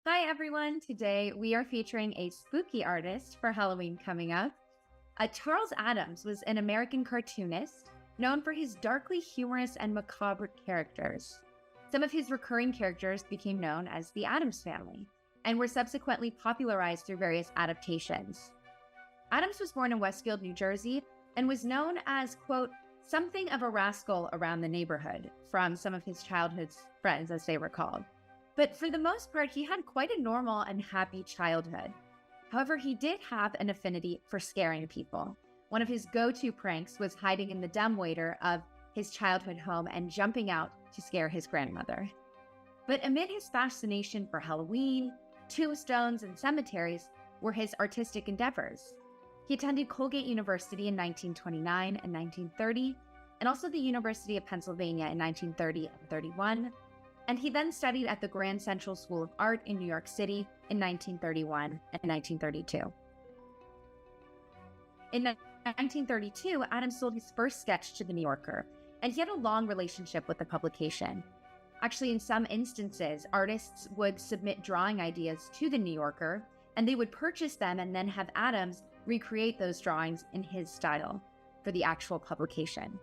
Hi everyone, today we are featuring a spooky artist for Halloween coming up. Charles Addams was an American cartoonist known for his darkly humorous and macabre characters. Some of his recurring characters became known as the Addams Family and were subsequently popularized through various adaptations. Addams was born in Westfield, New Jersey, and was known as, quote, something of a rascal around the neighborhood from some of his childhood friends, as they were called. But for the most part, he had quite a normal and happy childhood. However, he did have an affinity for scaring people. One of his go-to pranks was hiding in the dumbwaiter of his childhood home and jumping out to scare his grandmother. But amid his fascination for Halloween, tombstones, and cemeteries were his artistic endeavors. He attended Colgate University in 1929 and 1930, and also the University of Pennsylvania in 1930 and 31. And he then studied at the Grand Central School of Art in New York City in 1931 and 1932. In 1932, Addams sold his first sketch to The New Yorker, and he had a long relationship with the publication. Actually, in some instances, artists would submit drawing ideas to The New Yorker, and they would purchase them and then have Addams recreate those drawings in his style for the actual publication.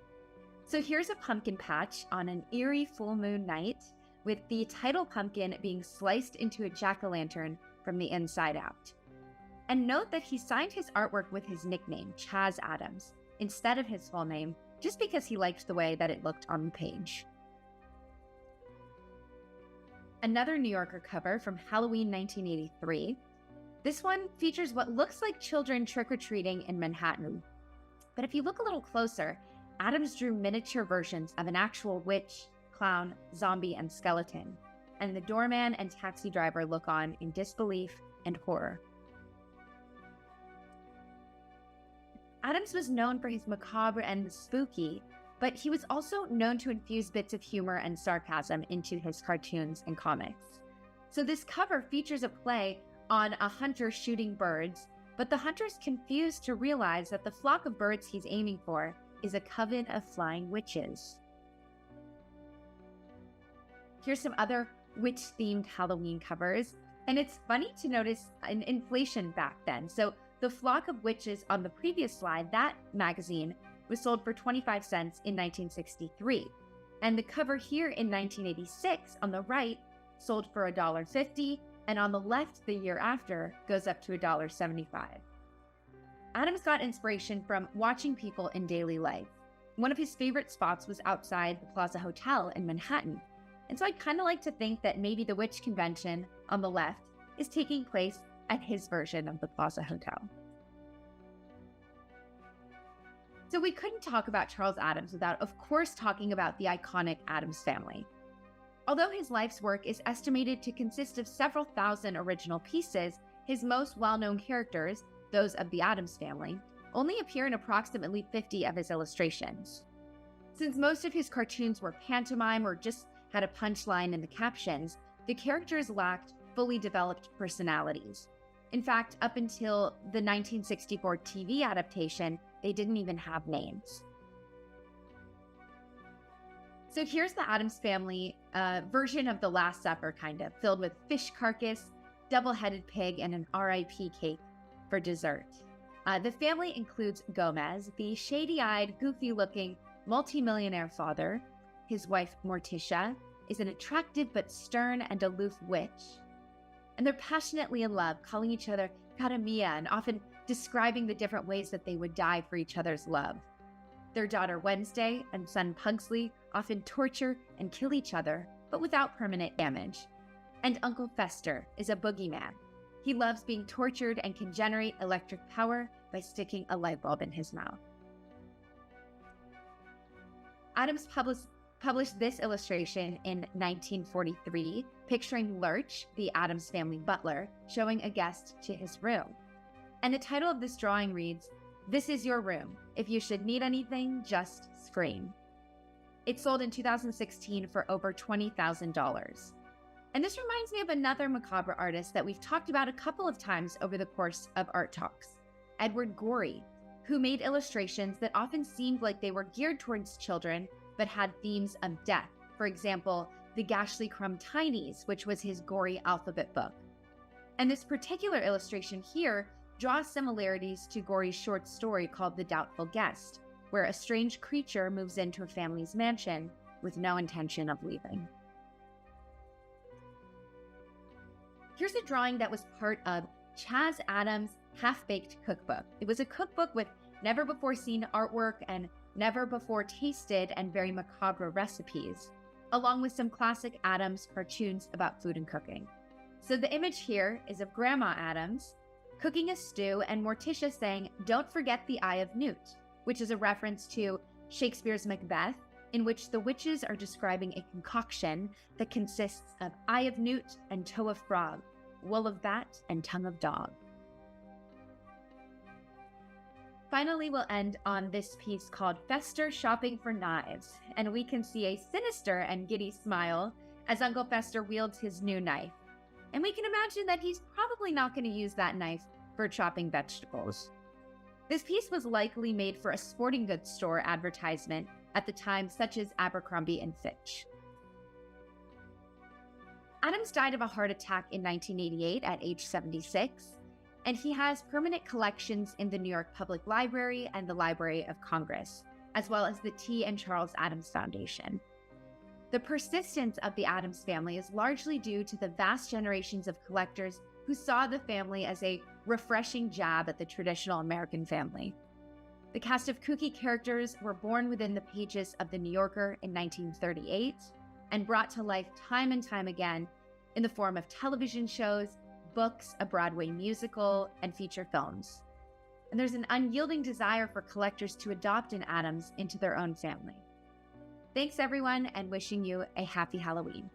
So here's a pumpkin patch on an eerie full moon night, with the title pumpkin being sliced into a jack-o'-lantern from the inside out. And note that he signed his artwork with his nickname, Chaz Addams, instead of his full name, just because he liked the way that it looked on the page. Another New Yorker cover from Halloween 1983. This one features what looks like children trick-or-treating in Manhattan. But if you look a little closer, Addams drew miniature versions of an actual witch, clown, zombie, and skeleton, and the doorman and taxi driver look on in disbelief and horror. Addams was known for his macabre and the spooky, but he was also known to infuse bits of humor and sarcasm into his cartoons and comics. So this cover features a play on a hunter shooting birds, but the hunter's confused to realize that the flock of birds he's aiming for is a coven of flying witches. Here's some other witch-themed Halloween covers, and it's funny to notice an inflation back then. So the Flock of Witches on the previous slide, that magazine, was sold for 25 cents in 1963. And the cover here in 1986 on the right sold for $1.50, and on the left the year after goes up to $1.75. Addams got inspiration from watching people in daily life. One of his favorite spots was outside the Plaza Hotel in Manhattan. And so I'd kind of like to think that maybe the witch convention on the left is taking place at his version of the Plaza Hotel. So we couldn't talk about Charles Addams without, of course, talking about the iconic Addams Family. Although his life's work is estimated to consist of several thousand original pieces, his most well-known characters, those of the Addams Family, only appear in approximately 50 of his illustrations. Since most of his cartoons were pantomime or just had a punchline in the captions, the characters lacked fully developed personalities. In fact, up until the 1964 TV adaptation, they didn't even have names. So here's the Addams Family version of The Last Supper, kind of, filled with fish carcass, double-headed pig, and an RIP cake for dessert. The family includes Gomez, the shady-eyed, goofy-looking, multimillionaire father. His wife, Morticia, is an attractive but stern and aloof witch. And they're passionately in love, calling each other cara mia and often describing the different ways that they would die for each other's love. Their daughter, Wednesday, and son, Pugsley, often torture and kill each other, but without permanent damage. And Uncle Fester is a boogeyman. He loves being tortured and can generate electric power by sticking a light bulb in his mouth. Addams published this illustration in 1943, picturing Lurch, the Addams Family butler, showing a guest to his room. And the title of this drawing reads, "This is your room. If you should need anything, just scream." It sold in 2016 for over $20,000. And this reminds me of another macabre artist that we've talked about a couple of times over the course of Art Talks, Edward Gorey, who made illustrations that often seemed like they were geared towards children, but had themes of death. For example, the Gashly Crumb Tinies, which was his Gorey alphabet book, And this particular illustration here draws similarities to Gorey's short story called The Doubtful Guest, where a strange creature moves into a family's mansion with no intention of leaving. Here's a drawing that was part of Charles Addams' Half-Baked Cookbook. It was a cookbook with never-before-seen artwork and never-before-tasted and very macabre recipes, along with some classic Addams cartoons about food and cooking. So the image here is of Grandma Addams cooking a stew and Morticia saying, "Don't forget the Eye of Newt," which is a reference to Shakespeare's Macbeth, in which the witches are describing a concoction that consists of eye of newt and toe of frog, wool of bat and tongue of dog. Finally, we'll end on this piece called Fester Shopping for Knives, and we can see a sinister and giddy smile as Uncle Fester wields his new knife. And we can imagine that he's probably not going to use that knife for chopping vegetables. This piece was likely made for a sporting goods store advertisement at the time, such as Abercrombie & Fitch. Addams died of a heart attack in 1988 at age 76, and he has permanent collections in the New York Public Library and the Library of Congress, as well as the T. and Charles Addams Foundation. The persistence of the Addams family is largely due to the vast generations of collectors who saw the family as a refreshing jab at the traditional American family. The cast of kooky characters were born within the pages of The New Yorker in 1938 and brought to life time and time again in the form of television shows, books, a Broadway musical, and feature films. And there's an unyielding desire for collectors to adopt an Addams into their own family. Thanks everyone, and wishing you a happy Halloween.